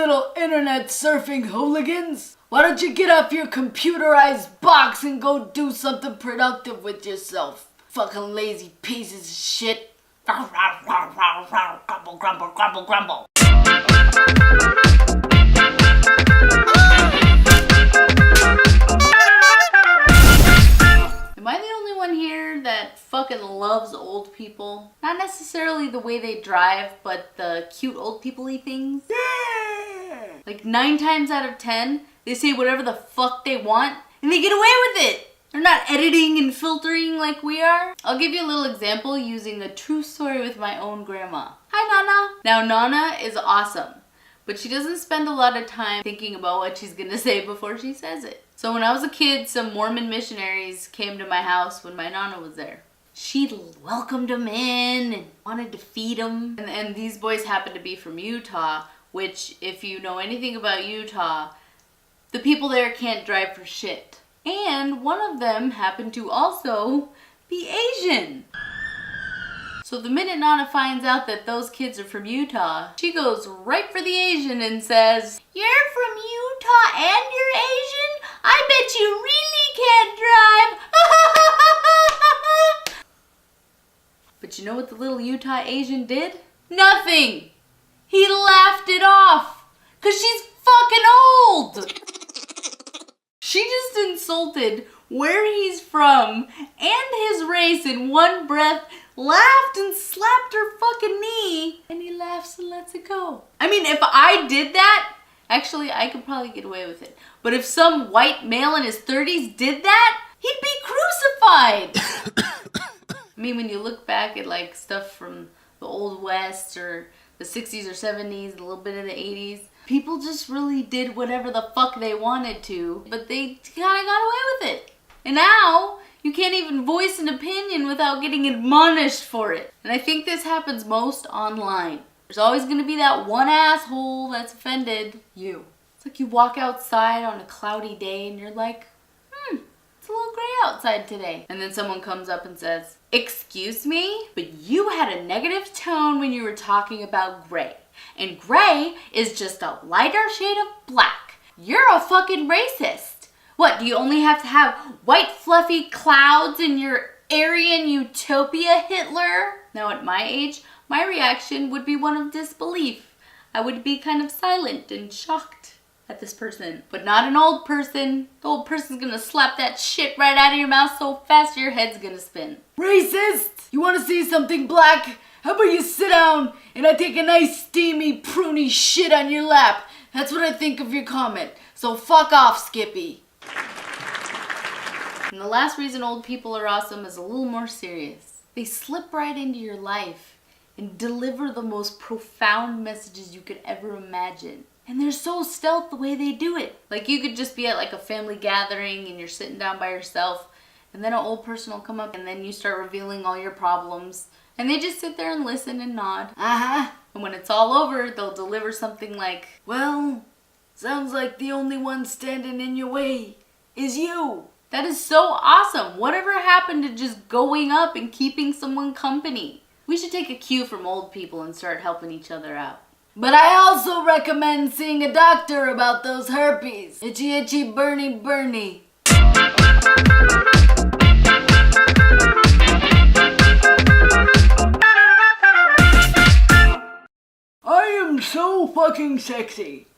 little internet surfing hooligans? Why don't you get off your computerized box and go do something productive with yourself? Fucking lazy pieces of shit. Grumble, grumble, grumble, grumble. Am I the only one here that fucking loves old people? Not necessarily the way they drive, but the cute old people-y things. Yeah! Like 9 times out of 10, they say whatever the fuck they want, and they get away with it! They're not editing and filtering like we are. I'll give you a little example using a true story with my own grandma. Hi, Nana. Now, Nana is awesome, but she doesn't spend a lot of time thinking about what she's gonna say before she says it. So when I was a kid, some Mormon missionaries came to my house when my Nana was there. She welcomed them in and wanted to feed them. And these boys happened to be from Utah, which, if you know anything about Utah, the people there can't drive for shit. And one of them happened to also be Asian. So the minute Nana finds out that those kids are from Utah, she goes right for the Asian and says, "You're from Utah and you're Asian? I bet you really can't drive." But you know what the little Utah Asian did? Nothing! He laughed it off, 'cause she's fucking old! She just insulted where he's from and his race in one breath, laughed and slapped her fucking knee, and he laughs and lets it go. I mean, if I did that, actually, I could probably get away with it. But if some white male in his 30s did that, he'd be crucified. I mean, when you look back at like stuff from the Old West or the 60s or 70s, a little bit of the 80s, people just really did whatever the fuck they wanted to, but they kind of got away with it. And now, you can't even voice an opinion without getting admonished for it. And I think this happens most online. There's always going to be that one asshole that's offended you. It's like you walk outside on a cloudy day and you're like, it's a little gray outside today. And then someone comes up and says, "Excuse me, but you had a negative tone when you were talking about gray. And gray is just a lighter shade of black. You're a fucking racist. What, do you only have to have white fluffy clouds in your Aryan utopia, Hitler?" Now at my age, my reaction would be one of disbelief. I would be kind of silent and shocked at this person. But not an old person. The old person's gonna slap that shit right out of your mouth so fast your head's gonna spin. "Racist! You wanna see something black? How about you sit down and I take a nice steamy pruny shit on your lap? That's what I think of your comment. So fuck off, Skippy." And the last reason old people are awesome is a little more serious. They slip right into your life and deliver the most profound messages you could ever imagine. And they're so stealth the way they do it. Like you could just be at like a family gathering and you're sitting down by yourself, and then an old person will come up and then you start revealing all your problems. And they just sit there and listen and nod. Uh-huh. And when it's all over, they'll deliver something like, "Well, sounds like the only one standing in your way is you." That is so awesome. Whatever happened to just going up and keeping someone company? We should take a cue from old people and start helping each other out. But I also recommend seeing a doctor about those herpes. Itchy, itchy, burny, burny. I am so fucking sexy.